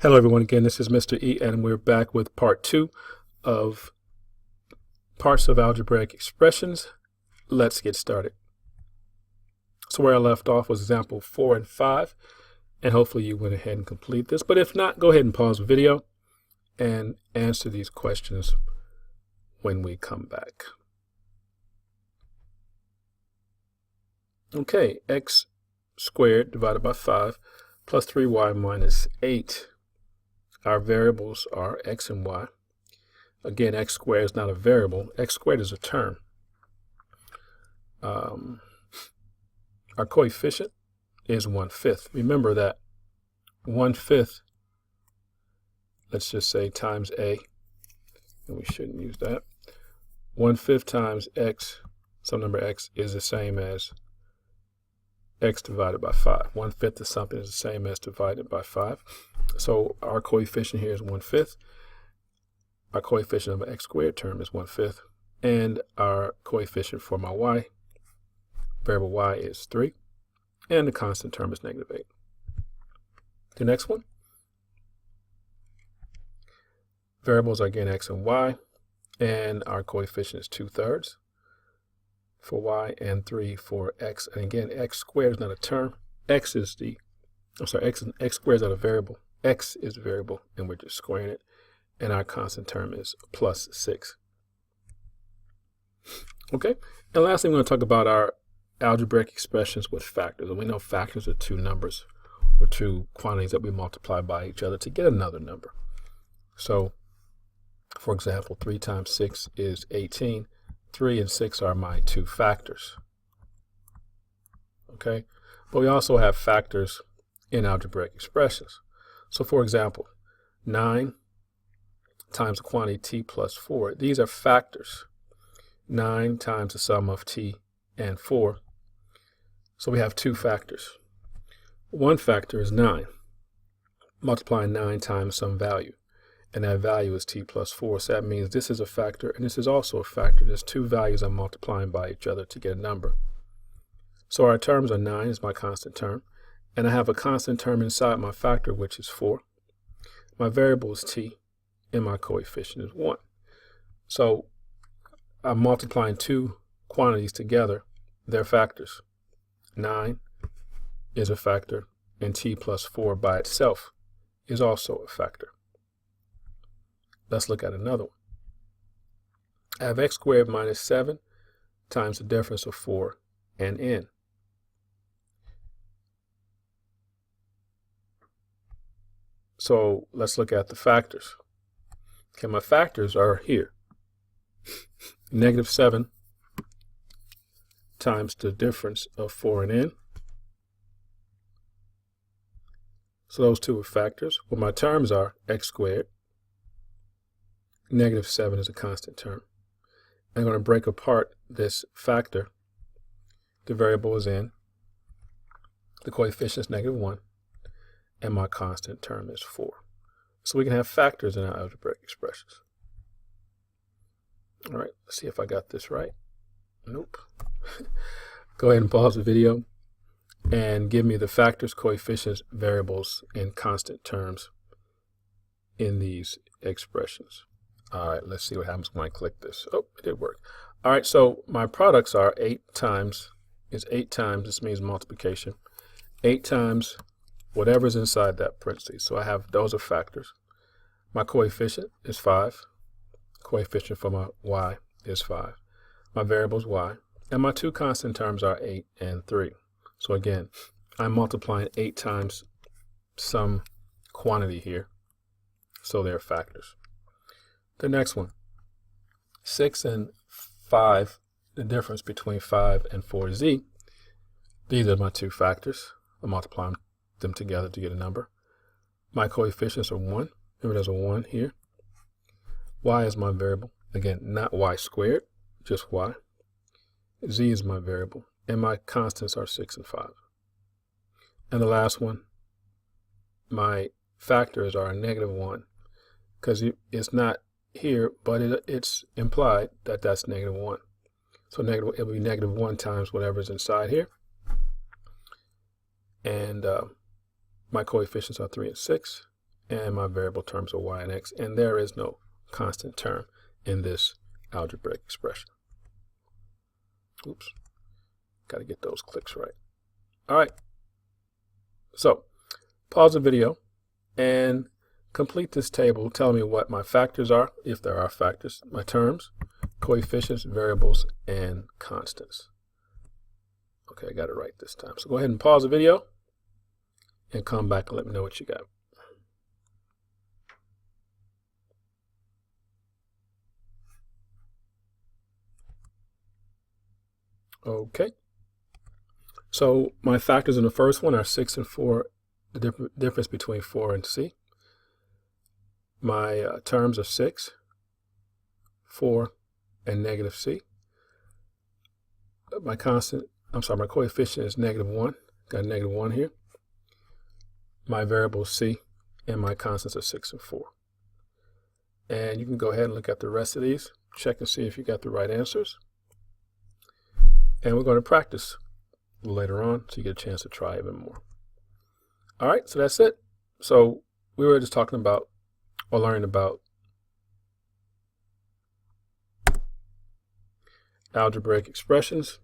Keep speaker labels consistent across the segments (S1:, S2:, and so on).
S1: Hello everyone, again this is Mr. E and we're back with part 2 of parts of algebraic expressions. Let's get started. So where I left off was example 4 and 5, and hopefully you went ahead and complete this, but if not, go ahead and pause the video and answer these questions when we come back. Okay, x squared divided by 5 plus 3y minus 8. Our variables are x and y. Again, x squared is not a variable. X squared is a term. Our coefficient is 1/5. Remember that 1/5, let's just say times a, and we shouldn't use that. 1/5 times x, some number x, is the same as x divided by 5. 1/5 of something is the same as divided by 5. So our coefficient here is 1/5. Our coefficient of an x squared term is 1/5. And our coefficient for my y, variable y, is 3. And the constant term is -8. The next one. Variables are again x and y. And our coefficient is 2/3 for y and 3 for x. And again, x squared is not a term. X squared is not a variable. X is a variable, and we're just squaring it. And our constant term is plus 6. Okay, and lastly, we're going to talk about our algebraic expressions with factors. And we know factors are two numbers or two quantities that we multiply by each other to get another number. So, for example, 3 times 6 is 18. 3 and 6 are my two factors. Okay, but we also have factors in algebraic expressions. So for example, 9 times the quantity t plus 4, these are factors. 9 times the sum of t and 4. So we have two factors. One factor is 9, multiplying 9 times some value. And that value is t plus 4. So that means this is a factor and this is also a factor. There's two values I'm multiplying by each other to get a number. So our terms are 9 is my constant term. And I have a constant term inside my factor, which is 4. My variable is t, and my coefficient is 1. So I'm multiplying two quantities together. They're factors. 9 is a factor, and t plus 4 by itself is also a factor. Let's look at another one. I have x squared minus 7 times the difference of 4 and n. So let's look at the factors. Okay, my factors are here. -7 times the difference of 4 and n. So those two are factors. Well, my terms are x squared. -7 is a constant term. I'm going to break apart this factor. The variable is n. The coefficient is -1. And my constant term is 4. So we can have factors in our algebraic expressions. All right, let's see if I got this right. Nope. Go ahead and pause the video and give me the factors, coefficients, variables, and constant terms in these expressions. All right, let's see what happens when I click this. Oh, it did work. All right, so my products are 8 times, this means multiplication, 8 times whatever's inside that parentheses. So I have, those are factors. My coefficient is 5. Coefficient for my y is 5. My variable is y. And my two constant terms are 8 and 3. So again, I'm multiplying 8 times some quantity here. So they're factors. The next one, 6 and 5, the difference between 5 and 4z. These are my two factors. I'm multiplying them together to get a number. My coefficients are 1. Remember there's a 1 here. Y is my variable. Again, not y squared, just y. Z is my variable. And my constants are 6 and 5. And the last one, my factors are a -1. Because it's not here, but it's implied that that's -1. So it'll be -1 times whatever's inside here. And my coefficients are 3 and 6, and my variable terms are y and x, and there is no constant term in this algebraic expression. Oops, got to get those clicks right. All right, so pause the video and complete this table telling me what my factors are, if there are factors, my terms, coefficients, variables, and constants. Okay, I got it right this time. So go ahead and pause the video and come back and let me know what you got. Okay, so my factors in the first one are 6 and 4, the difference between 4 and c. My terms are 6, 4, and negative c. My coefficient is -1. Got a -1 here. My variable is c, and my constants are 6 and 4. And you can go ahead and look at the rest of these, check and see if you got the right answers. And we're going to practice later on so you get a chance to try even more. All right, so that's it. So we were just talking about or learning about algebraic expressions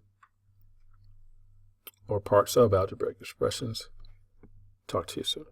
S1: or parts of algebraic expressions. Talk to you soon.